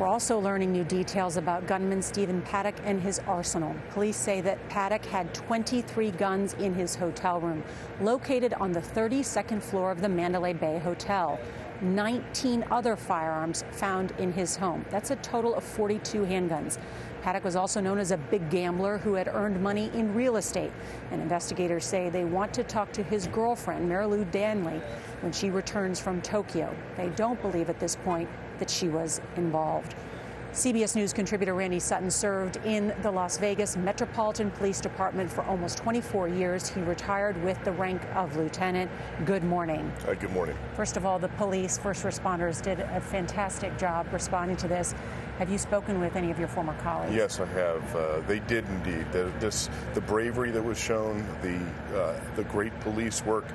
We're also learning new details about gunman Stephen Paddock and his arsenal. Police say that Paddock had 23 guns in his hotel room, located on the 32nd floor of the Mandalay Bay Hotel. 19 other firearms found in his home. That's a total of 42 handguns. Paddock was also known as a big gambler who had earned money in real estate. And investigators say they want to talk to his girlfriend, Marilu Danley, when she returns from Tokyo. They don't believe at this point that she was involved. CBS News contributor Randy Sutton served in the Las Vegas Metropolitan Police Department for almost 24 years. He retired with the rank of lieutenant. Good morning. Good morning. First of all, the police, first responders did a fantastic job responding to this. Have you spoken with any of your former colleagues? Yes, I have. They did indeed. The bravery that was shown, the great police work,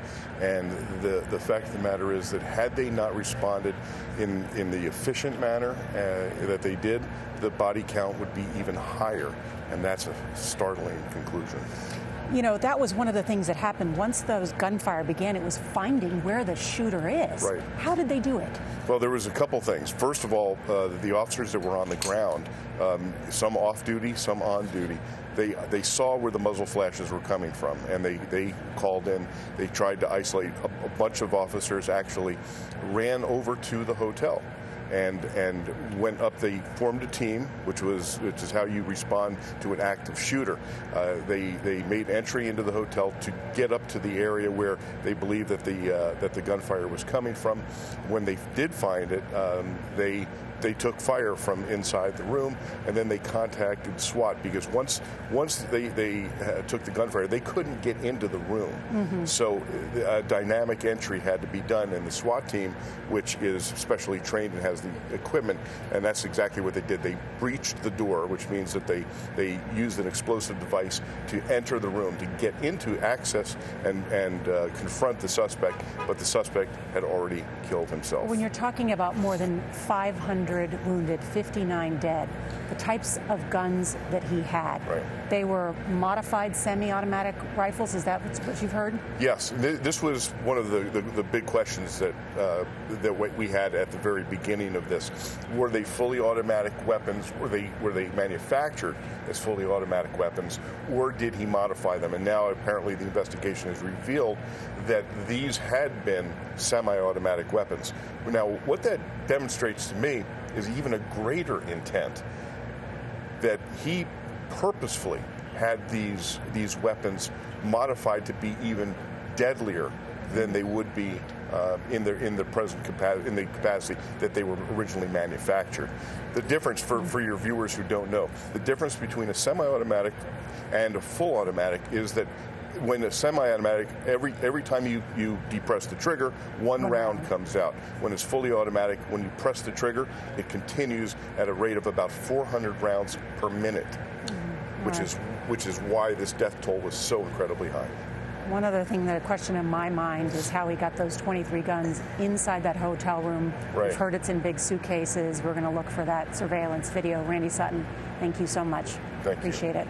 and the fact of the matter is that had they not responded in the efficient manner that they did, the body count would be even higher, and that's a startling conclusion. You know, that was one of the things that happened once those gunfire began. It was finding where the shooter is. Right. How did they do it? Well, there was a couple things. First of all, the officers that were on the ground, some off duty, some on duty, they saw where the muzzle flashes were coming from, and they called in. They tried to isolate. A bunch of officers actually ran over to the hotel and went up. They formed a team, which is how you respond to an active shooter. They made entry into the hotel to get up to the area where they believed that the gunfire was coming from. When they did find it, they took fire from inside the room, and then they contacted SWAT, because once they took the gunfire, they couldn't get into the room. Mm-hmm. So a dynamic entry had to be done, and the SWAT team, which is specially trained and has the equipment, and that's exactly what they did. They breached the door, which means that they used an explosive device to enter the room, to get into access and confront the suspect, but the suspect had already killed himself. When you're talking about more than 500 wounded, 59 dead, the types of guns that he had, right, they were modified semi-automatic rifles. Is that what you've heard? Yes. This was one of the big questions that we had at the very beginning of this. Were they fully automatic weapons? Were they manufactured as fully automatic weapons, or did he modify them? And now apparently the investigation has revealed that these had been semi-automatic weapons. Now, what that demonstrates to me is even a greater intent, that he purposefully had these weapons modified to be even deadlier than they would be in the present capacity that they were originally manufactured. The difference for your viewers who don't know, the difference between a semi-automatic and a full automatic is that when a semi-automatic, every time you depress the trigger, one round comes out. When it's fully automatic, when you press the trigger, it continues at a rate of about 400 rounds per minute, which is why this death toll was so incredibly high. One other thing, that a question in my mind is how he got those 23 guns inside that hotel room. Right. We've heard it's in big suitcases. We're going to look for that surveillance video. Randy Sutton, thank you so much. Thank you. Appreciate it.